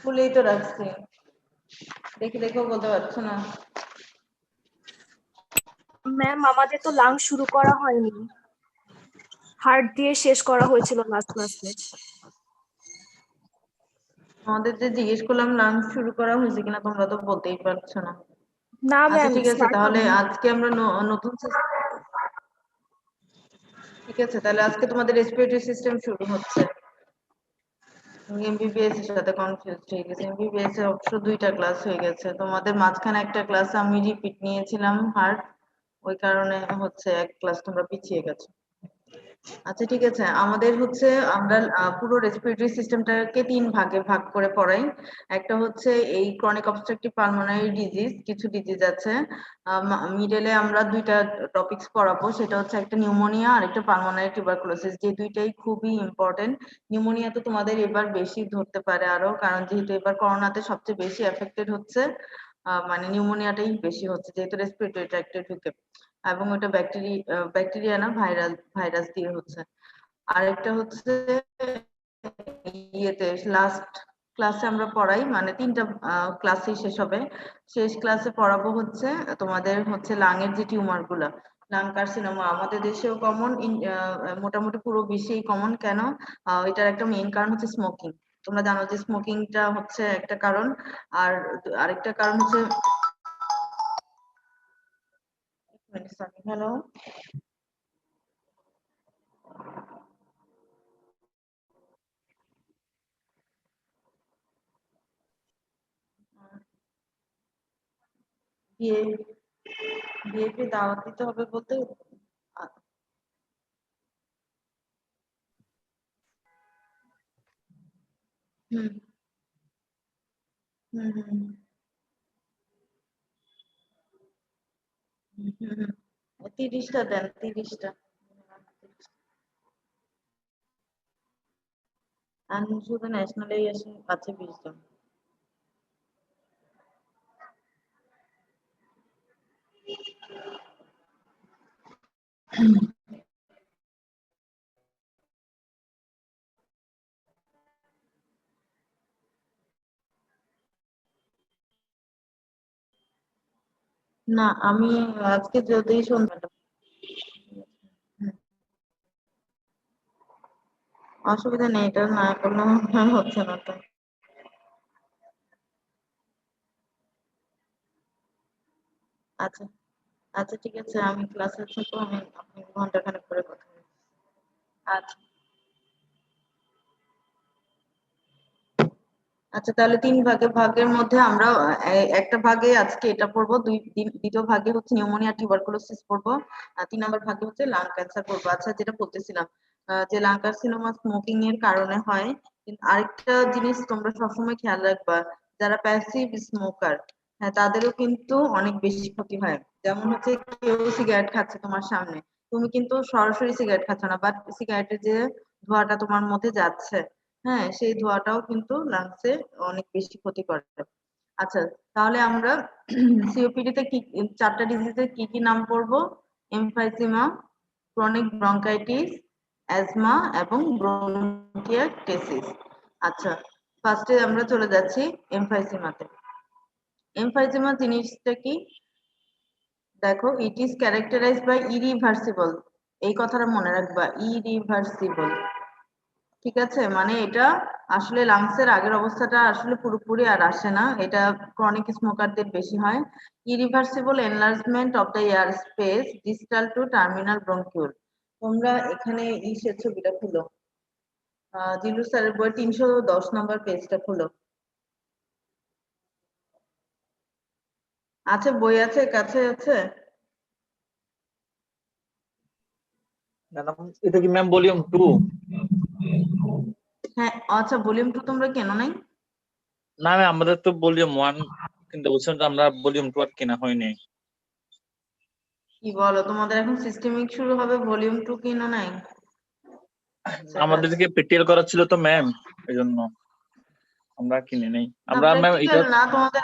খুলেই তো রাখছি, দেখে দেখেও বলতে পারছো না। ম্যাম আমাদের তো লাং শুরু করা হয়নি, হার্ট দিয়ে শেষ করা হয়েছিল লাস্ট ক্লাসে। আমাদের যে জিজ্ঞেস করলাম লাঞ্চ শুরু করা হয়েছে কিনা, তোমরা তো বলতেই পারছো না। না আচ্ছা ম্যাম, ঠিক আছে, তাহলে আজকে আমরা নতুন ঠিক আছে, তাহলে আজকে তোমাদের রেসপিরেটরি সিস্টেম শুরু হচ্ছে। এমবিবিএস এর সাথে কনফিউজ হয়ে গেছে। এমবিবিএস এর অবশ্য 2টা ক্লাস হয়ে গেছে, তোমাদের মাঝখানে একটা ক্লাস আমি রিপিট নিয়েছিলাম হার্ট, ওই কারণে হচ্ছে এক ক্লাস তোমরা পিছিয়ে গেছো। আচ্ছা ঠিক আছে, আমাদের হচ্ছে আমরা পুরো রেসপিরেটরি সিস্টেমটাকে 3 ভাগে ভাগ করে পড়াই। একটা হচ্ছে এই ক্রনিক অবস্ট্রাকটিভ পালমোনারি ডিজিজ, কিছু ডিজিজ আছে। মিডলে আমরা 2টা টপিকস পড়াবো, সেটা হচ্ছে একটা নিউমোনিয়া আর একটা পালমোনারি টিউবারকুলোসিস, যে দুইটাই খুবই ইম্পর্টেন্ট। নিউমোনিয়া তো তোমাদের এবার বেশি ধরতে পারে আরো, কারণ যেহেতু এবার করোনাতে সবচেয়ে বেশি এফেক্টেড হচ্ছে, মানে নিউমোনিয়াটাই বেশি হচ্ছে যেহেতু রেসপিরেটরি ট্র্যাক্টে ঢুকে, এবং ওটা ব্যাকটেরিয়া না ভাইরাস দিয়ে হচ্ছে। আরেকটা হচ্ছে ইয়েতে লাস্ট ক্লাসে আমরা পড়াই, মানে 3টা ক্লাসই শেষ হবে, শেষ ক্লাসে পড়াবো হচ্ছে তোমাদের হচ্ছে লাংয়ের যে টিউমার গুলা, লাং কার্সিনোমা আমাদের দেশেও কমন, মোটামুটি পুরো বিশ্বেই কমন। কেন? এটার একটা মেইন কারণ হচ্ছে স্মোকিং। তোমরা জানো যে স্মোকিংটা হচ্ছে একটা কারণ, আর আরেকটা কারণ হচ্ছে হ্যালো বিয়ে বিয়েতে দাওয়াত দিতে হবে বলতে হুম হুম হুম হুম হুম হুম 30টা দেন, 30টা। আর শুধু ন্যাশনালেই আছে 20 জন। না আমি আজকে যদি সন্ধ্যাটা অসুবিধা নেই, এটা না করলেও হচ্ছে না তো। আচ্ছা আচ্ছা ঠিক আছে, আমি ক্লাসে থাকবো, আপনি ঘন্টাখানেক পরে কথা বলবো। আচ্ছা আচ্ছা, তাহলে 3 ভাগের মধ্যে আমরা একটা ভাগে আজকে এটা পড়বো, দ্বিতীয় ভাগে হচ্ছে নিউমোনিয়া টিউবারকুলোসিস পড়বো, আর 3 নম্বর ভাগে হচ্ছে লাং ক্যান্সার পড়বো। আচ্ছা, যেটা বলতেছিলাম, যে লাং কার্সিনোমা স্মোকিং এর কারণে হয়, কিন্তু আরেকটা জিনিস তোমরা সবসময় খেয়াল রাখবা, যারা প্যাসিভ স্মোকার, হ্যাঁ তাদেরও কিন্তু অনেক বেশি ক্ষতি হয়। যেমন হচ্ছে কেউ সিগারেট খাচ্ছে তোমার সামনে, তুমি কিন্তু সরাসরি সিগারেট খাচ্ছ না, বাট সিগারেটের যে ধোঁয়াটা তোমার মধ্যে যাচ্ছে, হ্যাঁ সেই ধোঁয়াটাও কিন্তু লাংসে অনেক বেশি ক্ষতি করে। আচ্ছা, তাহলে আমরা সিওপিডি তে কি 4টা ডিজিজের কি কি নাম পড়বো? এমফাইসিমা, ক্রনিক ব্রঙ্কাইটিস, অ্যাজমা এবং ব্রোনকিয়াটেসিস। আচ্ছা, ফার্স্টে আমরা চলে যাচ্ছি এমফাইসিমাতে। এমফাইসিমা জিনিসটা কি? দেখো, it is characterised by irreversible, এই কথাটা মনে রাখবা, ইরিভার্সিবল। ঠিক আছে, মানে এটা আসলে লাংসের আগের অবস্থাটা আসলে পুরোপুরি আর আসে না, এটা ক্রনিক স্মোকারদের বেশি হয়। Irreversible enlargement of the air space distal to terminal bronchiole. তোমরা এখানে ছবিটা খুলো, জিলু স্যারের বই 310 নম্বর পেজটা খুলো। আছে, বই আছে, কাছে আছে? ম্যাডাম এটা কি ম্যাম ভলিউম 2? হ্যাঁ আচ্ছা, ভলিউম 2 তোমরা কেন নাই? না ম্যাম, আমাদের তো ভলিউম 1 কিন্তু বলছেন যে আমরা ভলিউম 2 আর কেনা হয়নি। কি বলো, তোমাদের এখন সিস্টেমিক শুরু হবে, ভলিউম 2 কেন নাই? আমাদেরকে প্র্যাকটিক্যাল করা ছিল তো ম্যাম, এইজন্য আমরা কিনে নেই। না আমরা ম্যাম প্র্যাকটিক্যাল এটা না, তোমাদের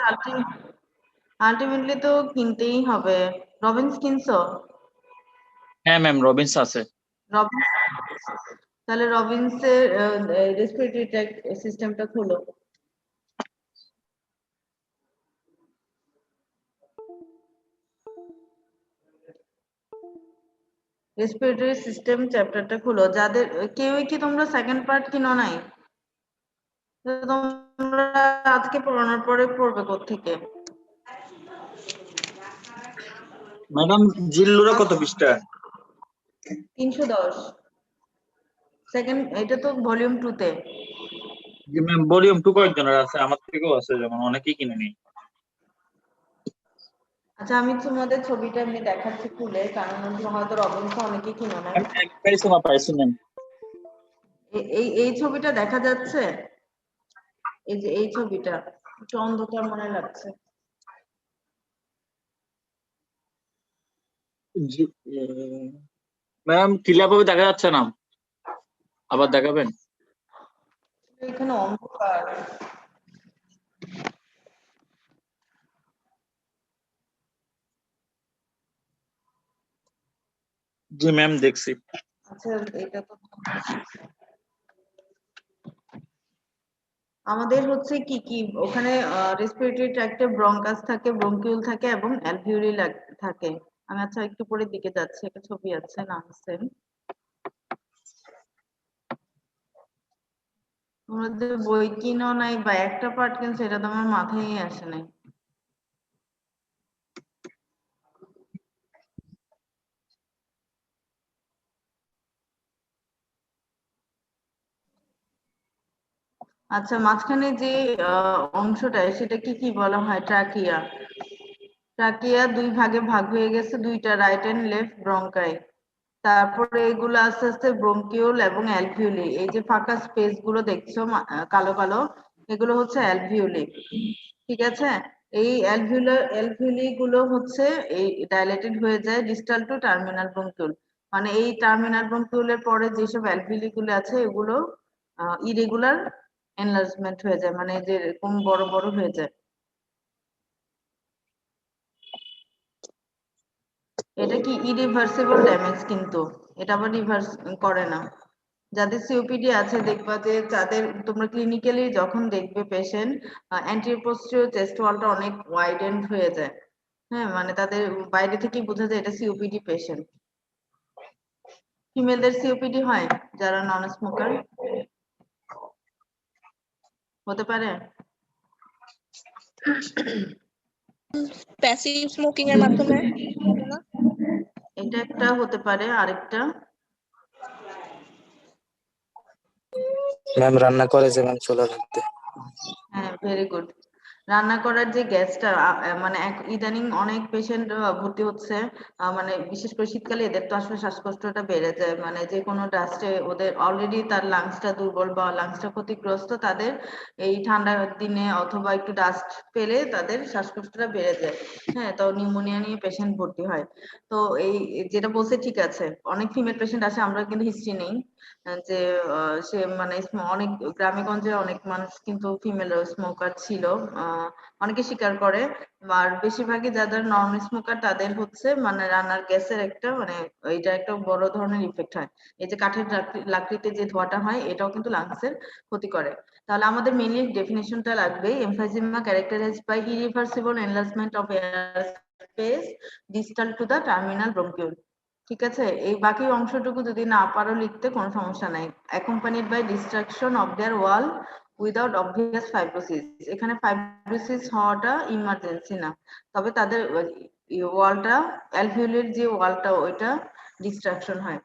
আলটিমেটলি তো কিনতেই হবে। রবিনস কিনছো? হ্যাঁ ম্যাম, রবিন্স আছে। রবিনস, তাহলে রবিনস এর রেসপিরেটরি ট্র্যাক্ট সিস্টেমটা খোলো। রেসপিরেটরি সিস্টেম চ্যাপ্টারটা খুলো। যাদের কেউই কি তোমরা সেকেন্ড পার্ট কিনো নাই? তো তোমরা আজকে পড়ানোর পরে পড়বে কোত্থেকে? ম্যাডাম জিল্লুরা কত পৃষ্ঠা? 310। সেকেন্ড, এটা তো ভলিউম 2 তে। জি ম্যাম, ভলিউম 2 কয়েকজনের আছে, আমার থেকেও আছে, যেমন অনেকেই কিনে নি। আচ্ছা, আমি তোমাদের ছবিটা এমনি দেখাচ্ছি খুলে, কারণ হয়তো রবিনসন অনেকেই কিনো নাই। পাইছি না, পাইছি ম্যাম। এই ছবিটা দেখা যাচ্ছে, এই যে এই ছবিটা একটু অন্ধকার মনে লাগছে। জি ম্যাম, ক্লিয়ার ভাবে দেখা যাচ্ছে না, আবার দেখাবেন? এখানে অন্ধকার। জি ম্যাম, দেখছি। আচ্ছা, এটা তো আমাদের হচ্ছে কি কি ওখানে রেসপিরেটরি ট্র্যাক্টে ব্রঙ্কাস থাকে, ব্রঙ্কিউল থাকে এবং অ্যালভিওলি থাকে। আমি আচ্ছা একটু পরের দিকে যাচ্ছি, একটা ছবি আছে লাংসের। তোমরা যে বই কিনো নাই বা একটা পার্ট কিনছো, এটা তো আমার মাথায় আসে নাই। আচ্ছা, মাঝখানে যে অংশটা সেটা কি বলা হয়? ট্রাকিয়া। ট্রাকিয়া দুই ভাগে ভাগ হয়ে গেছে, দুইটা, রাইট এন্ড লেফট ব্রঙ্কাই। তারপরে এগুলো আস্তে আস্তে ব্রঙ্কিউল এবং অ্যালভিওলি, এই যে ফাঁকা স্পেস গুলো দেখছো কালো কালো, এগুলো হচ্ছে অ্যালভিওলি। ঠিক আছে? এই অ্যালভিওলি গুলো হচ্ছে এই ডাইলেটেড হয়ে যায় ডিস্টাল টু টার্মিনাল ব্রঙ্কিউল। মানে এই টার্মিনাল ব্রঙ্কিউলের পরে যেসব অ্যালভিওলি গুলো আছে এগুলো ইরেগুলার এনলার্জমেন্ট হয়ে যায়, মানে যে এরকম বড় বড় হয়ে যায়। এটা কি ইরিভার্সিবল ড্যামেজ, কিন্তু এটা আবার রিভার্স করে না। যাদের সিওপিডি আছে দেখবা যে যাদের তোমরা ক্লিনিক্যালি যখন দেখবে পেশেন্ট, অ্যান্টিরিয়র পোস্টেরিয়র চেস্ট ওয়ালটা অনেক ওয়াইডেন্ড হয়ে যায়। হ্যাঁ, মানে তাদের বাইরে থেকেই বোঝা যায় এটা সিওপিডি পেশেন্ট। ফিমেলদের সিওপিডি হয় যারা নন স্মোকার? হতে পারে। প্যাসিভ স্মোকিং এর মাধ্যমে হবে না? এটা একটা হতে পারে, আরেকটা ম্যাম রান্না করে যে ম্যাম চলে থাকতে। হ্যাঁ, ভেরি গুড। রান্না করার যে গ্যাসটা মানে ইদানিং অনেক পেশেন্ট ভর্তি হচ্ছে, মানে বিশেষ করে শীতকালে এদের তো আসলে শ্বাসকষ্টটা বেড়ে যায়, মানে যে কোনো ডাস্টে ওদের অলরেডি তার লাংসটা দুর্বল বা লাংসটা ক্ষতিগ্রস্ত, তাদের এই ঠান্ডার দিনে অথবা একটু ডাস্ট পেলে তাদের শ্বাসকষ্টটা বেড়ে যায়। হ্যাঁ, তো নিউমোনিয়া নিয়ে পেশেন্ট ভর্তি হয়। তো এই যেটা বলছে ঠিক আছে, অনেক ফিমেল পেশেন্ট আসে, আমরা কিন্তু হিস্ট্রি নেই যে সে মানে অনেক গ্রামে গঞ্জে অনেক মানুষ কিন্তু ফিমেল স্মোকার ছিল, অনেকে স্বীকার করে। আর বেশিরভাগই যাদের নন স্মোকার তাদের হচ্ছে মানে রান্নার গ্যাসের একটা মানে এটা একটা বড় ধরনের ইফেক্ট হয়। এই যে কাঠের লাকড়িতে যে ধোঁয়াটা হয় এটাও কিন্তু লাংসের ক্ষতি করে। তাহলে আমাদের মেইনলি ডেফিনিশনটা লাগবে, emphysema characterized by irreversible enlargement of air space distal to the terminal bronchiole. ঠিক আছে? এই বাকি অংশটুকু যদি না পারো লিখতে কোনো সমস্যা নাই। Accompanied by destruction of their wall without obvious fibrosis. এখানে ফাইব্রোসিস হওয়াটা ইমার্জেন্সি না, তবে তাদের ওয়ালটা, অ্যালভিওলের যে ওয়ালটা ওইটা ডিস্ট্রাকশন হয়।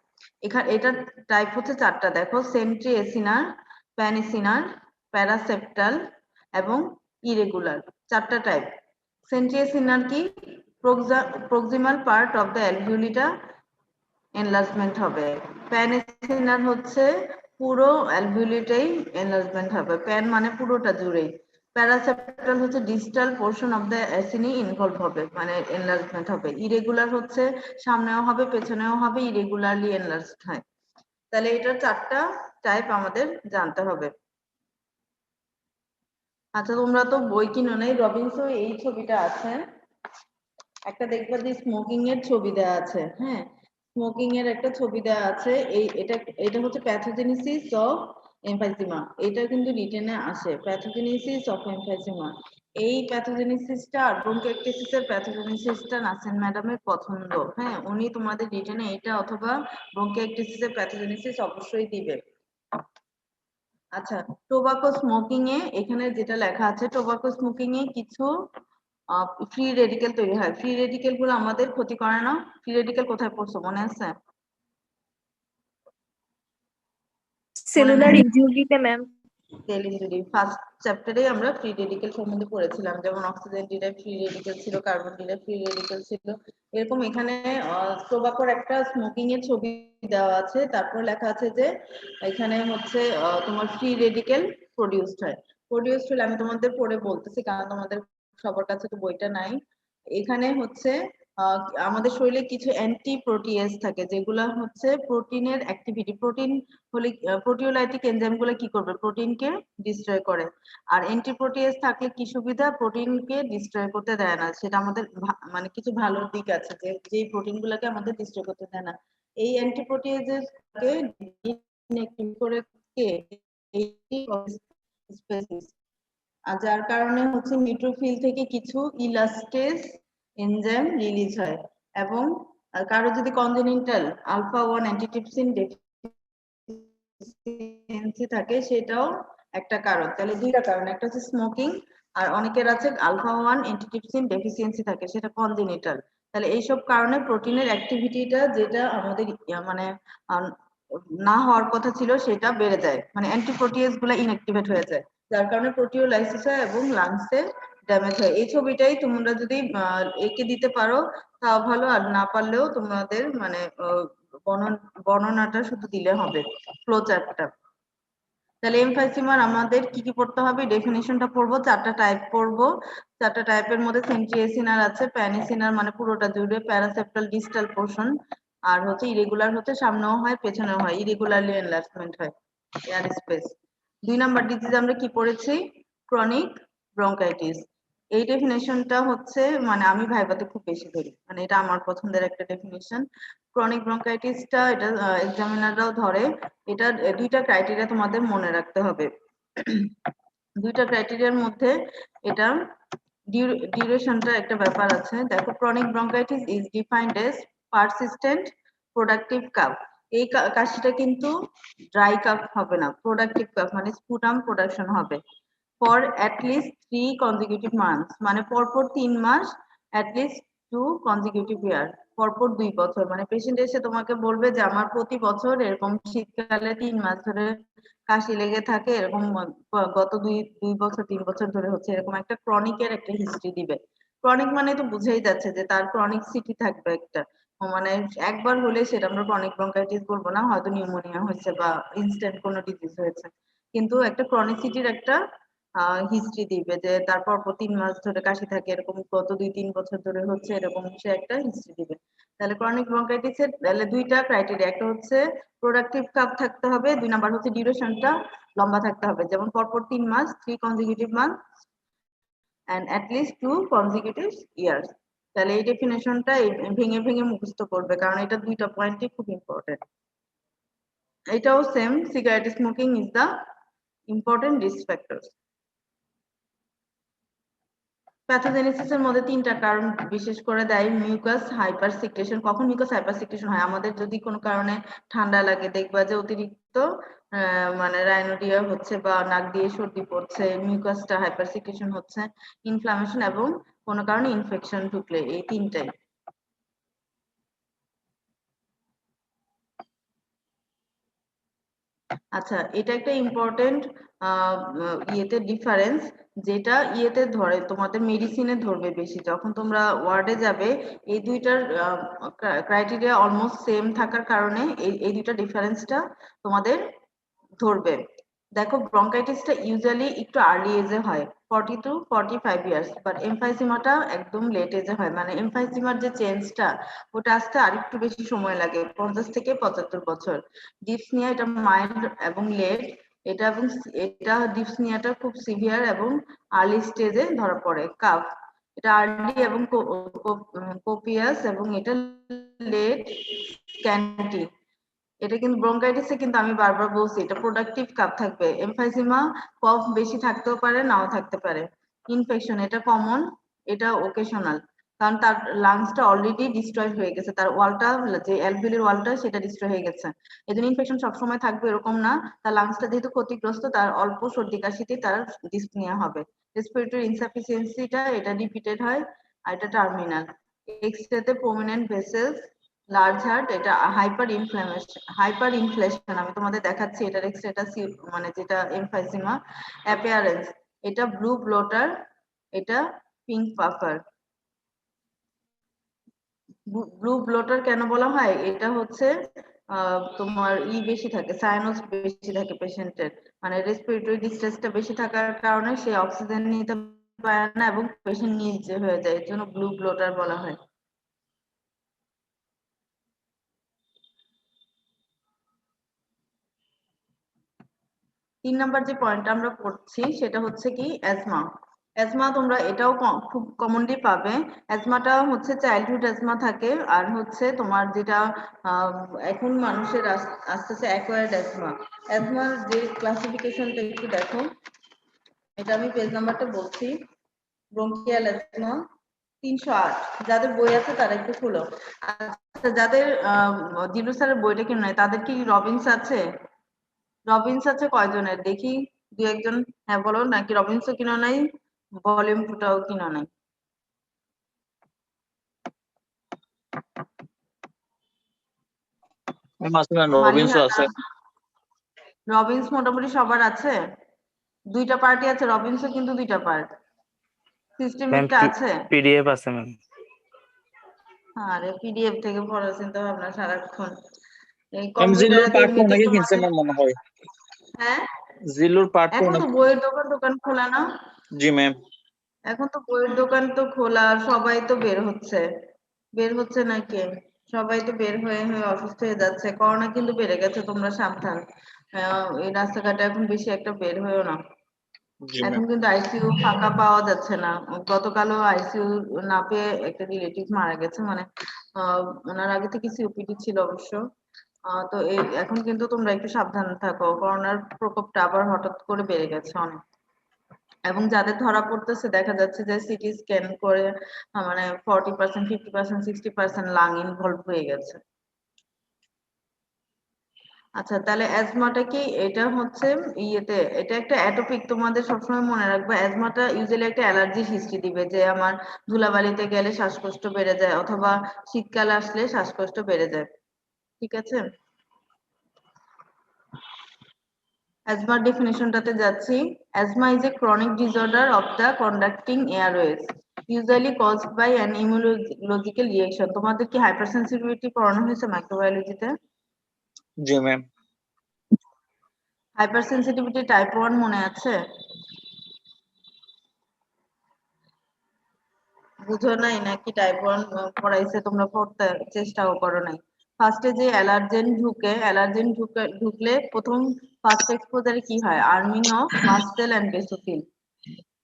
এখানে এটার টাইপ হচ্ছে চারটা, দেখো, সেন্ট্রি এসিনার, প্যানিসিনার, প্যারাসেপ্টাল এবং ইরেগুলার, চারটা টাইপ। সেন্ট্রি এসিনার কি? প্রক্সিমাল পার্ট অফ দ্য অ্যালভিওলিটা এনলার্জমেন্ট হবে। প্যানিসিনার হচ্ছে পুরো অ্যালভিওলিটাই এনলার্জমেন্ট হবে, প্যান মানে পুরোটা জুড়েই। প্যারাসেপ্টাল হচ্ছে distal portion of the acini involve হবে, মানে এনলার্জমেন্ট হবে। ইরেগুলার হচ্ছে সামনেও হবে পেছনেও হবে, ইরেগুলারলি এনলার্জড হয়। তাহলে এটার চারটা টাইপ আমাদের জানতে হবে। আচ্ছা, তোমরা তো বই কিনো নাই, রবিনসো এই ছবিটা আছে একটা, দেখবা যে স্মোকিং এর ছবি দেওয়া আছে। হ্যাঁ, স্মোকিং এর একটা ছবি দেওয়া আছে। এটা হচ্ছে প্যাথোজেনেসিস অফ এমফাইজিমা, এটা কিন্তু রিটেনে আসে, প্যাথোজেনেসিস অফ এমফাইজিমা। এই প্যাথোজেনেসিসটা আর ব্রঙ্কাইটিসিসের প্যাথোজেনেসিসটা নাসিন ম্যাডামের পছন্দ। হ্যাঁ, উনি তোমাদের রিটেনে এটা অথবা ব্রঙ্কাইটিসিসের প্যাথোজেনেসিস অবশ্যই দিবে। আচ্ছা, টোবাকো স্মোকিং এ এখানে যেটা লেখা আছে, টোবাকো স্মোকিং এ কিছু ফ্রি রেডিকেল তৈরি হয়। ফ্রি রেডিকেল গুলো আমাদের ক্ষতি করে না? ফ্রি রেডিকেল কোথায় পড়ছো, মনে আছে? সেলুলার ইনজুরিতে ম্যাম। সেল ইনজুরি ফার্স্ট চ্যাপ্টারে আমরা ফ্রি রেডিকেল সম্বন্ধে পড়েছিলাম, যেমন অক্সিজেন ডিরাইভ ফ্রি রেডিকেল ছিল, কার্বন ডিরাইভ ফ্রি রেডিকেল ছিল। এরকম এখানে টোবাকোর একটা স্মোকিং এর ছবি দেওয়া আছে, তারপর লেখা আছে যে এখানে হচ্ছে তোমার ফ্রি রেডিকেল প্রডিউসড হয়। প্রডিউসড হলে আমি তোমাদের পড়ে বলতেছি, কারণ তোমাদের সবার কাছে তো বইটা নাই। এখানে হচ্ছে আমাদের শরীরে কিছু অ্যান্টি প্রোটিয়েজ থাকে, যেগুলো হচ্ছে প্রোটিনের অ্যাক্টিভিটি। প্রোটিন হলে প্রোটিওলাইটিক এনজাইমগুলো কি করবে? প্রোটিনকে ডিস্ট্রয় করে। আর অ্যান্টি প্রোটিয়েজ থাকলে কি সুবিধা? প্রোটিনকে ডিস্ট্রয় করতে দেয় না। সেটা আমাদের মানে কিছু ভালো দিক আছে, যে যেই প্রোটিনগুলোকে আমাদের ডিস্ট্রয় করতে দেয় না। এই অ্যান্টি প্রোটিয়েজকে ইনঅ্যাক্টিভ করে কে? এই স্পেসিস। আর যার কারণে হচ্ছে নিউট্রোফিল থেকে কিছু ইলাস্টেজ এনজাইম রিলিজ হয়। এবং কারো যদি কনজেনিটাল আলফা 1 অ্যান্টিট্রিপসিন ডেফিসিয়েন্সি থাকে, সেটাও একটা কারণ। তাহলে দুইটা কারণ, একটা হচ্ছে স্মোকিং, আর অনেকের আছে আলফা 1 অ্যান্টিট্রিপসিন ডেফিসিয়েন্সি থাকে, সেটা কনজেনিটাল। তাহলে এইসব কারণে প্রোটিনের অ্যাক্টিভিটিটা যেটা আমাদের মানে না হওয়ার কথা ছিল সেটা বেড়ে যায়, মানে অ্যান্টিপ্রোটিয়েজ গুলা ইনঅ্যাক্টিভেট হয়ে যায়, যার কারণে প্রোটিওলাইসিস হয় এবং লাংসে ড্যামেজ হয়। এই ছবিটাই তোমরা যদি এঁকে দিতে পারো তাও ভালো, আর না পারলেও তোমাদের মানে বর্ণনাটা শুধু দিলে হবে, ফ্লো চার্টটা। তাহলে এমফাইসিমার আমাদের কি কি পড়তে হবে? ডেফিনিশনটা পড়বো, চারটা টাইপ পড়বো। চারটা টাইপের মধ্যে সেন্ট্রিয়েসিনার আছে, প্যানিসিনার মানে পুরোটা জুড়ে, প্যারাসেপ্টাল ডিস্টাল পোর্শন, আর হচ্ছে ইরেগুলার হচ্ছে সামনেও হয় পেছনেও হয়, ইরেগুলারলি এনলার্জমেন্ট হয় এয়ার স্পেস। 2 নাম্বার ডিজিজ আমরা কি পড়েছি? Chronic bronchitis. এই ডেফিনেশনটা হচ্ছে মানে আমি ভাইবাতে খুব বেশি ধরি, মানে এটা আমার পছন্দের একটা ডেফিনেশন। ক্রনিক ব্রঙ্কাইটিসটা এটা এক্সামিনাররাও ধরে। এটা দুইটা ক্রাইটেরিয়া তোমাদের মনে রাখতে হবে। দুইটা ক্রাইটেরিয়ার মধ্যে এটা ডিউরেশনটা একটা ব্যাপার আছে। দেখো, chronic bronchitis is defined as persistent productive cough. এই কাশিটা কিন্তু ড্রাই কাফ হবে না, প্রোডাক্টিভ কাফ মানে স্পুটাম প্রোডাকশন হবে ফর অ্যাটলিস্ট 3 consecutive months, মানে পরপর 3 মাস, অ্যাটলিস্ট 2 consecutive year, পরপর 2 বছর। মানে পেশেন্ট এসে তোমাকে বলবে যে আমার প্রতি বছর এরকম শীতকালে 3 মাস ধরে কাশি লেগে থাকে, এরকম গত দুই বছর 3 বছর ধরে হচ্ছে, এরকম একটা ক্রনিকের একটা হিস্ট্রি দিবে। ক্রনিক মানে তো বুঝেই যাচ্ছে যে তার ক্রনিক সিটি থাকবে একটা, মানে একবার হলে সেটা আমরা ক্রনিক ব্রঙ্কাইটিস বলবো না, হয়তো নিউমোনিয়া হয়েছে বা ইনস্ট্যান্ট কোনো ডিজিজ হয়েছে, কিন্তু একটা ক্রনিসিটির একটা হিস্ট্রি দিবে যে তারপর 3 মাস ধরে কাশি থাকে, এরকম গত 2-3 বছর ধরে হচ্ছে, এরকম সে একটা হিস্ট্রি দিবে। তাহলে ক্রনিক ব্রঙ্কাইটিসের তাহলে দুইটা ক্রাইটেরিয়া, একটা হচ্ছে প্রোডাক্টিভ কাফ থাকতে হবে, 2 নাম্বার হচ্ছে ডিউরেশনটা লম্বা থাকতে হবে, যেমন পরপর 3 মাস, 3 consecutive months and at least 2 consecutive years। তাহলে এই ডেফিনেশনটা ভেঙে ভেঙে মুখস্থ করবে, কারণ এটা দুইটা পয়েন্টই খুব ইম্পর্টেন্ট। এটাও same, cigarette smoking is the important risk factor. প্যাথোজেনেসিসের মধ্যে 3টা কারণ বিশেষ করে দেয়। Mucus hyper secretion. কখন মিউকাস হাইপার সিক্রেশন হয়? আমাদের যদি কোনো কারণে ঠান্ডা লাগে, দেখবা যে অতিরিক্ত মানে রাইনোডিয়া হচ্ছে বা নাক দিয়ে সর্দি পড়ছে, মিউকাসটা হাইপার সিক্রেশন হচ্ছে। ইনফ্লামেশন এবং কোনো কারণে ইনফেকশন ঢুকলে, এই 3টাই। আচ্ছা, এটা একটা ইম্পর্টেন্ট ইয়েতে ডিফারেন্স, যেটা ইয়েতে ধরে তোমাদের মেডিসিনে ধরবে বেশি, যখন তোমরা ওয়ার্ডে যাবে। এই দুইটার ক্রাইটেরিয়া অলমোস্ট সেম থাকার কারণে এই দুইটা ডিফারেন্সটা তোমাদের ধরবে। দেখো, ব্রঙ্কাইটিসটা ইউজুয়ালি একটু আর্লি এজে হয়, 40 to 45 ইয়ার্স, বাট এমফাইসিমাটা একদম লেট এজে হয়। মানে এমফাইসিমার যে চেঞ্জটা ওটা আসতে আরেকটু বেশি সময় লাগে, 50 থেকে 75 বছর। ডিপসনিয়া এটা মাইল্ড এবং লেট, এটা ডিপসনিয়াটা খুব সিভিয়ার এবং আর্লি স্টেজে ধরা পড়ে। কাফ এটা আর্লি এবং কোপিয়াস, এবং এটা লেট স্ক্যান্টি। এটা কিন্তু ব্রঙ্কাইটিসে কিন্তু আমি বারবার বলছি এটা প্রোডাক্টিভ কাপ থাকবে। এমফাইসিমা কফ বেশি থাকতেও পারে, নাও থাকতে পারে। ইনফেকশন এটা কমন, এটা ওকেশনাল, কারণ তার লাংসটা অলরেডি ডিস্ট্রয় হয়ে গেছে, তার ওয়ালটা যে অ্যালভিওলার ওয়ালটা সেটা ডিস্ট্রয় হয়ে গেছে। এজন্য ইনফেকশন সবসময় থাকবে এরকম না, তার লাংসটা যেহেতু ক্ষতিগ্রস্ত, তার অল্প সর্দি কাশিতে তার ডিসপনিয়া হবে। রেসপিরেটরি ইনসাফিসিয়েন্সিটা এটা রিপিটেড হয়, আর এটা টার্মিনাল। এক্স-রেতে প্রমিনেন্ট ভেসেলস, লার্জ হার্ট, এটা হাইপার ইনফ্লেশন আমি তোমাদের দেখাচ্ছি, এটার এক্স-রেটা মানে যেটা এমফাইসিমা। অ্যাপিয়ারেন্স এটা ব্লু ব্লোটার, এটা পিঙ্ক পাফার। ব্লু ব্লোটার কেন বলা হয়? এটা হচ্ছে তোমার বেশি থাকে, সায়ানোস বেশি থাকে পেশেন্টের, মানে রেসপিরেটরি ডিস্ট্রেসটা বেশি থাকার কারণে সে অক্সিজেন নিতে পারে না এবং পেশেন্ট নিচে হয়ে যায়, এর জন্য ব্লু ব্লোটার বলা হয়। তিন নাম্বার যে পয়েন্টটা আমরা পড়ছি সেটা হচ্ছে কি অ্যাজমা। অ্যাজমা তোমরা এটাও খুব কমনলি পাবে। অ্যাজমাটা হচ্ছে চাইল্ডহুড অ্যাজমা থাকে, আর হচ্ছে তোমার যেটা এখন মানুষের আস্তে আস্তে অ্যাকোয়ার্ড অ্যাজমা। অ্যাজমার যে ক্লাসিফিকেশনটা একটু দেখো, এটা আমি পেজ নাম্বারটা বলছি। ব্রঙ্কিয়াল অ্যাজমা 308, যাদের বই আছে তারা একটু খুলো। আচ্ছা, যাদের জিলু স্যারের বইটা কিনে নেয় তাদের কি রবিনস আছে? রবিনস আছে কয়জনের দেখি, দু একজন হ্যাঁ বলো, নাকি রবিনসও কিনা নাই, ভলিউম 2টাও কিনা নাই? রবিনসও আছে। রবিনস মোটামুটি সবার আছে, দুইটা পার্টি আছে রবিনসও, কিন্তু দুইটা পার্ট। সিস্টেমিকটা আছে, পিডিএফ আছে ম্যাম। আরে পিডিএফ থেকে পড়ার চিন্তা ভাবনা সারাক্ষণ। এই জিলুর কম্পিউটারে পার্ট এমনিতে নাকি কিনছে তোমাদের মনে হয়। হ্যাঁ, জিলুর পার্ট এখন তো বইয়ের দোকান খোলা না? জি ম্যাম। এখন তো বইয়ের দোকান তো খোলা, সবাই তো বের হচ্ছে নাকি, সবাই তো বের হয়ে হয়ে অসুস্থ হয়ে যাচ্ছে। করোনা কিন্তু বেড়ে গেছে, তোমরা সাবধান। এই রাস্তাঘাটে এখন বেশি একটা বের হয়েও না। জি এখন ম্যাম। কিন্তু আইসিইউ ফাঁকা পাওয়া যাচ্ছে না। গতকালও আইসিইউ না পেয়ে একটা রিলেটিভ মারা গেছে, মানে ওনার আগে থেকে সিওপিডি ছিল অবশ্য। তো এখন কিন্তু তোমরা একটু সাবধান থাকো, করোনার প্রকোপটা আবার হঠাৎ করে বেড়ে গেছে অনেক। এবং যাদের ধরা পড়তেছে দেখা যাচ্ছে যে সিটি স্ক্যান করে মানে 40%, 50%, 60% লাং ইনভলভ হয়ে গেছে। আচ্ছা, তাহলে অ্যাজমাটা কি? এটা হচ্ছে এটা একটা অ্যাটোপিক, তোমাদের সবসময় মনে রাখবে অ্যাজমাটা ইউজুয়ালি একটা অ্যালার্জির হিস্ট্রি দিবে, যে আমার ধুলাবালিতে গেলে শ্বাসকষ্ট বেড়ে যায়, অথবা শীতকাল আসলে শ্বাসকষ্ট বেড়ে যায়। ঠিক আছে, অ্যাজমার ডেফিনেশনটাতে যাচ্ছি। Asthma is a chronic disorder of the conducting Airways, usually caused by an immunological reaction. তোমাদের কি হাইপারসেনসিটিভিটি পড়ানো হয়েছে মাইক্রোবায়োলজিতে? জি ম্যাম। হাইপারসেনসিটিভিটি টাইপ 1 মনে আছে? বুঝো নাই নাকি টাইপ 1 পড়াইছে, তোমরা পড়তে চেষ্টাও করো নাই? ফার্স্টে যে ঢুকলে প্রথম ফার্স্ট এক্সপোজারে কি হয়? Arming of mast cell and basophil.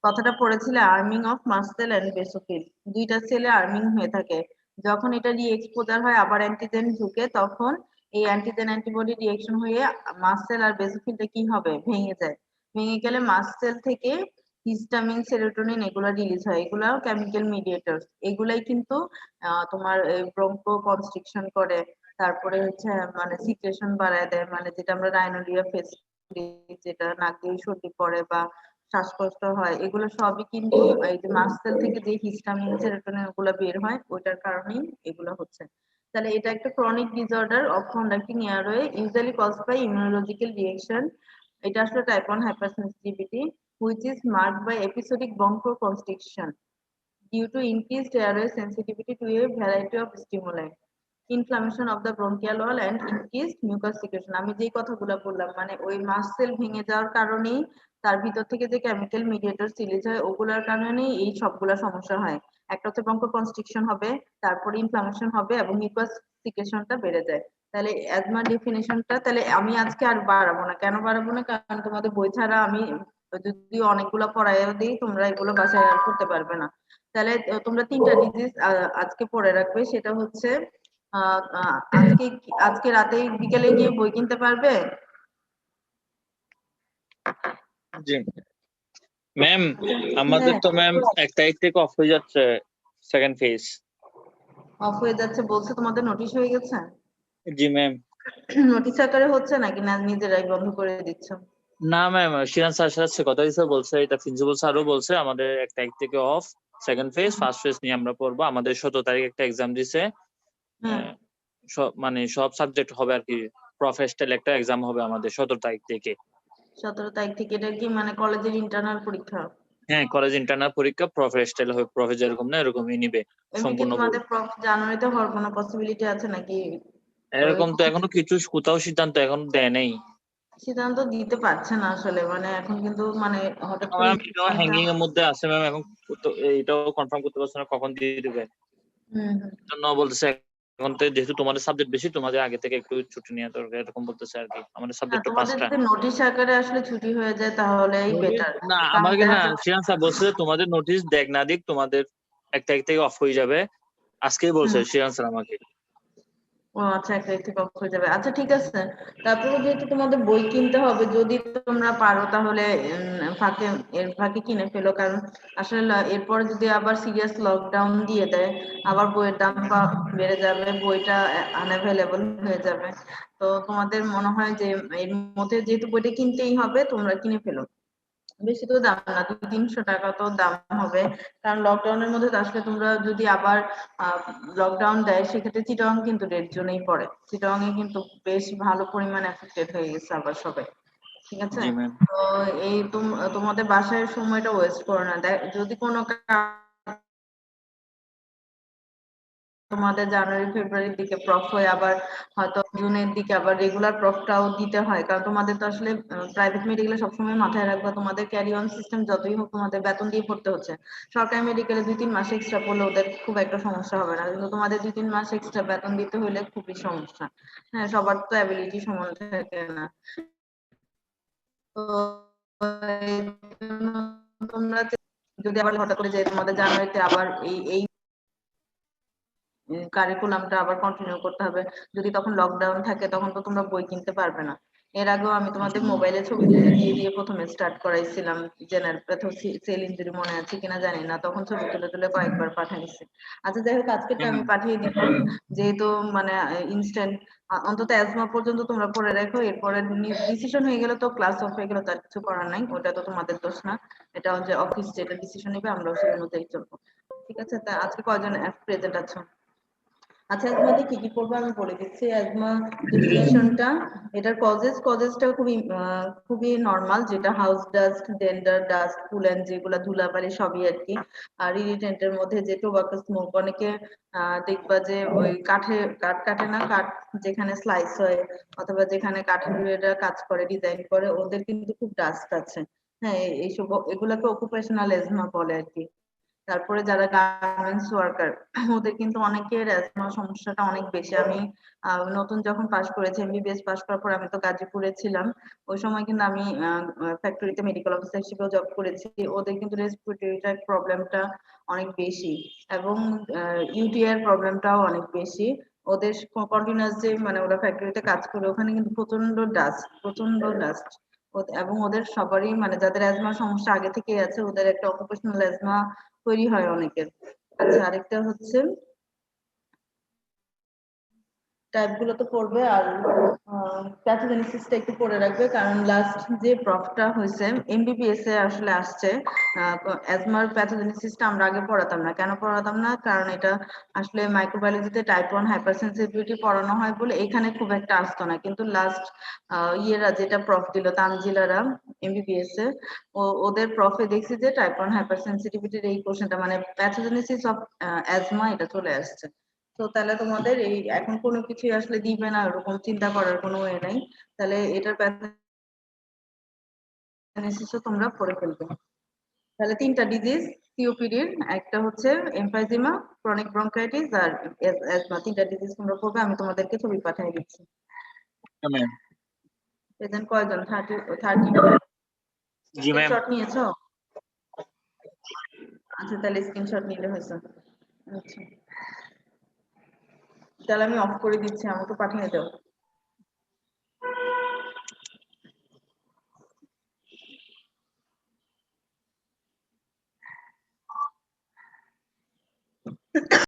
কথাটা পড়েছিলে, arming of mast cell and basophil, দুইটা সেলে আর্মিং হয়ে থাকে। যখন এটা রি-এক্সপোজার হয়, আবার অ্যান্টিজেন ঢুকে, তখন এই অ্যান্টিজেন অ্যান্টিবডি রিঅ্যাকশন হয়ে মাস্টেল আর বেসোফিলটা কি হবে? ভেঙে যায়। ভেঙে গেলে মাস্টেল থেকে হিস্টামিন, সেরোটোনিন এগুলো রিলিজ হয়, এগুলো কেমিক্যাল মিডিয়েটরস। এগুলাই কিন্তু তোমার ব্রঙ্কো কনস্ট্রিকশন করে, তারপরে হচ্ছে মানে সিক্রেশন বাড়ায় দেয়, মানে যেটা আমরা রাইনোডিয়া ফেস করি, যেটা নাক দিয়ে সর্দি পড়ে বা শ্বাসকষ্ট হয়, এগুলো সবই কিন্তু এই যে মাস্টেল থেকে যে হিস্টামিন, সেরোটোনিন ওগুলো বের হয়, ওইটার কারণেই এগুলো হচ্ছে। তাহলে এটা একটা chronic disorder of conducting airway, usually caused by immunological reaction. এটা আসলে type 1 hypersensitivity which is marked by episodic bronchoconstriction due to increased airway sensitivity to a variety of stimuli, inflammation of the bronchial wall and increased mucus secretion. আমি যেই কথাগুলো বললাম, মানে ওই muscle ভেঙে যাওয়ার কারণেই তার ভিতর থেকে যে কেমিক্যাল মিডিয়েটর রিলিজ হয়, ওগুলোর কারণেই এই সবগুলা সমস্যা হয়। একটা হচ্ছে ব্রঙ্কোকনস্ট্রিকশন হবে, তারপরে ইনফ্লামেশন হবে এবং মিউকাস সিক্রেশনটা বেড়ে যায়। তাহলে অ্যাজমা ডেফিনেশনটা, তাহলে আমি আজকে আর বাড়াবো না। কেন বাড়াবো না? কারণ তোমাদের বই ছাড়া আমি যদি অনেকগুলো পড়াইও দিই, তোমরা এগুলো বাসায় আর করতে পারবে না। তাহলে তোমরা 3টা ডিজিজ আজকে পড়ে রাখবে, সেটা হচ্ছে আজকে রাতে বিকেলে গিয়ে বই কিনতে পারবে? জি। ম্যাম আমাদের হ্যাঁ তো ম্যাম 1 তারিখ থেকে অফ হয়ে যাচ্ছে সেকেন্ড ফেজ। অফ হয়ে যাচ্ছে বলছে, তোমাদের নোটিশ হয়ে গেছে? জি ম্যাম। নোটিশ আকারে হচ্ছে নাকি না নিজেরাই বন্ধ করে দিচ্ছ? না ম্যাম, শিরান স্যার সাথে কথা দিয়েছে, বলছে এটা প্রিন্সিপাল স্যারও বলছে আমাদের 1 তারিখ থেকে of, second phase, first phase নিয়ে আমরা পড়বো। আমাদের 17 তারিখ একটা এক্সাম দিছে, হুম। সব মানে সব সাবজেক্ট হবে আর কি। প্রফেশনাল একটা এক্সাম হবে আমাদের 17 তারিখ থেকে। 17 তারিখ থেকে এটা কি মানে কলেজের ইন্টারনাল পরীক্ষা? হ্যাঁ, কলেজ ইন্টারনাল পরীক্ষা, প্রফেশনাল হবে, প্রফেস যেরকম না এরকমই নিবে এমনি কি সম্পূর্ণ বই। তোমাদের প্রফ জানুয়ারিতে হওয়ার কোনো পসিবিলিটি আছে নাকি? এরকম তো এখনো কিছু কোথাও সিদ্ধান্ত এখন দেয় নেই। সিদ্ধান্ত দিতে পারছে না আসলে, মানে এখন কিন্তু মানে হঠাৎ করে ম্যাম এটাও হ্যাঙ্গিং এর মধ্যে আছে ম্যাম, এখন তো এটাও কনফার্ম করতে পারছে না কখন দিয়ে দিবে। হুম। জন্য বলতেছে এখন তো যেহেতু তোমাদের সাবজেক্ট বেশি, তোমাদের আগে থেকে একটু ছুটি নেওয়া দরকার, এরকম বলতেছে আর কি। আমাদের না, সাবজেক্ট তো তোমাদের 5টা। যদি নোটিশ আকারে আসলে ছুটি হয়ে যায় তাহলেই বেটার। না কারণ আমাকে দেখা না, যাচ্ছে শিয়ান স্যার বলছে যে তোমাদের নোটিশ দেখ না দিক তোমাদের 1 তারিখ থেকে অফ হয়ে যাবে, আজকেই বলছে শিয়ান স্যার আমাকে। ও আচ্ছা, 1 তারিখ থেকে অফ হয়ে যাবে। আচ্ছা ঠিক আছে, তারপরে যেহেতু তোমাদের বই কিনতে হবে, যদি তোমরা পারো তাহলে এর ফাঁকে কিনে ফেলো, কারণ আসলে এরপরে যদি আবার সিরিয়াস লকডাউন দিয়ে দেয়, আবার বইয়ের দাম বেড়ে যাবে, বইটা আনঅ্যাভেলেবল হয়ে যাবে। তো তোমাদের মনে হয় যে এর মধ্যে যেহেতু বইটা কিনতেই হবে, তোমরা কিনে ফেলো। বেশি তো দাম না, 200-300 টাকা তো দাম হবে। কারণ লকডাউনের মধ্যে তো আসলে তোমরা যদি আবার লকডাউন দেয়, সেক্ষেত্রে চিটাগাং কিন্তু রেড জোনেই পড়ে। চিটাগাং এ কিন্তু বেশ ভালো পরিমাণে এফেক্টেড হয়ে গেছে আবার সবাই। ঠিক আছে? জি ম্যাম। তো এই তোমাদের বাসায় সময়টা ওয়েস্ট করো না। যদি কোনো তোমাদের জানুয়ারি ফেব্রুয়ারির দিকে প্রফ হয়ে আবার হয়তো জুনের দিকে আবার রেগুলার প্রফটাও দিতে হয়, কারণ তোমাদের তো আসলে প্রাইভেট মেডিকেলে সবসময় মাথায় রাখবা, তোমাদের ক্যারি অন সিস্টেম যতই হোক তোমাদের বেতন দিয়ে পড়তে হচ্ছে। সরকারি মেডিকেলে 2-3 মাস এক্সট্রা পড়লে ওদের খুব একটা সমস্যা হবে না, কিন্তু তোমাদের 2-3 মাস এক্সট্রা বেতন দিতে হলে খুবই সমস্যা। হ্যাঁ, সবার তো অ্যাবিলিটি সমান থাকে না। তো এই জন্য তোমরা যদি আবার হঠাৎ করে যে তোমাদের জানুয়ারিতে আবার এই কারিকুলামটা আবার কন্টিনিউ করতে হবে, যদি তখন লকডাউন থাকে তখন তো তোমরা বই কিনতে পারবে না। এর আগেও আমি তোমাদের মোবাইলে ছবি তুলে দিয়ে দিয়ে প্রথমে স্টার্ট করাইছিলাম, জেনারেল প্যাথো সেল ইনজুরি, মনে আছে কিনা জানি না, তখন ছবি তুলে তুলে কয়েকবার পাঠাইছি। আচ্ছা যাই হোক, আজকেরটা আমি পাঠিয়ে দিব, যেহেতু মানে ইনস্ট্যান্ট। অন্তত অ্যাজমা পর্যন্ত তোমরা পড়ে রাখো, এরপরে ডিসিশন হয়ে গেলে তো ক্লাস অফ হয়ে গেলে তার কিছু করার নাই, ওটা তো তোমাদের দোষ না। এটা হচ্ছে অফিস যেটা ডিসিশন নেবে, আমরাও সেই অনুযায়ী চলবো। ঠিক আছে? তা আজকে কয়জন প্রেজেন্ট আছো? আচ্ছা, অ্যাজমাতে কি কি পড়বে আমি বলে দিচ্ছি। অ্যাজমা ডেফিনেশনটা, এটার কজেসটা খুবই নরমাল, যেটা হাউস ডাস্ট, ডেন্ডার ডাস্ট, পুলেন, যেগুলা ধুলাবালি সবই আর কি। আর ইরিটেন্টের মধ্যে যে টোবাকো স্মোক, অনেকে দেখবা যে ওই কাঠ কাটে না, কাঠ যেখানে স্লাইস হয় অথবা যেখানে কাঠের কাজ করে, ডিজাইন করে, ওদের কিন্তু খুব ডাস্ট আছে। হ্যাঁ, এইসব এগুলাকে অকুপেশনাল অ্যাজমা বলে আর কি। তারপরে যারা গার্মেন্টস ওয়ার্কার, ওদের কিন্তু অনেকের অ্যাজমা সমস্যাটা অনেক বেশি। আমি নতুন যখন পাশ করেছি, এমবিবিএস পাশ করার পর আমি তো গাজীপুরে ছিলাম, ওই সময় কিন্তু আমি ফ্যাক্টরিতে মেডিকেল অফিসার হিসেবেও জব করেছি। ওদের কিন্তু রেসপিরেটরি প্রবলেমটা অনেক বেশি, এবং ইউটিআই প্রবলেমটাও অনেক বেশি। ওদের কন্টিনিউয়াস যে মানে ওরা ফ্যাক্টরিতে কাজ করে, ওখানে কিন্তু প্রচন্ড ডাস্ট। এবং ওদের সবারই মানে যাদের অ্যাজমা সমস্যা আগে থেকেই আছে, ওদের একটা অকুপেশনাল অ্যাজমা তৈরি হয় অনেকের। আচ্ছা, আরেকটা হচ্ছে টাইপ গুলো তো পড়বে, আর প্যাথোজেনেসিসটা একটু পড়ে রাখবে, কারণ লাস্ট যে প্রফটা হয়েছে এমবিবিএস এ আসলে আসছে অ্যাজমার প্যাথোজেনেসিসটা আমরা আগে পড়াতাম না। কেন পড়াতাম না? কারণ এটা আসলে মাইক্রোবায়োলজিতে টাইপ 1 হাইপারসেনসিটিভিটি পড়ানো হয় বলে এখানে খুব একটা আসতো না, কিন্তু লাস্ট ইয়েরা যেটা প্রফ দিল, তানজিলারা এমবিবিএস এ, ওদের প্রফে দেখছি যে টাইপ 1 হাইপারসেনসিটিভিটির এই কোশ্চেনটা মানে প্যাথোজেনেসিস অফ অ্যাজমা এটা চলে আসছে। তো তাহলে তোমাদের এই এখন কোনো কিছুই আসলে দিবে না, ওরকম চিন্তা করার কোনো ওয়ে নাই। তাহলে এটার প্যাথোজেনেসিসও তোমরা পড়ে ফেলবে। তাহলে 3টা ডিজিজ সিওপিডির, একটা হচ্ছে এমফাইজিমা, ক্রনিক ব্রঙ্কাইটিস আর অ্যাজমা, 3টা ডিজিজ তোমরা পড়বে। আমি তোমাদেরকে ছবি পাঠিয়ে দিচ্ছি। ম্যাম। প্রেজেন্ট কয়জন? 30। জি ম্যাম। স্ক্রিনশট নিয়েছো? আচ্ছা, তাহলে স্ক্রিনশট নিলে হয়েছে। আচ্ছা, তাহলে আমি অফ করে দিচ্ছি, আমাকে পাঠিয়ে দাও।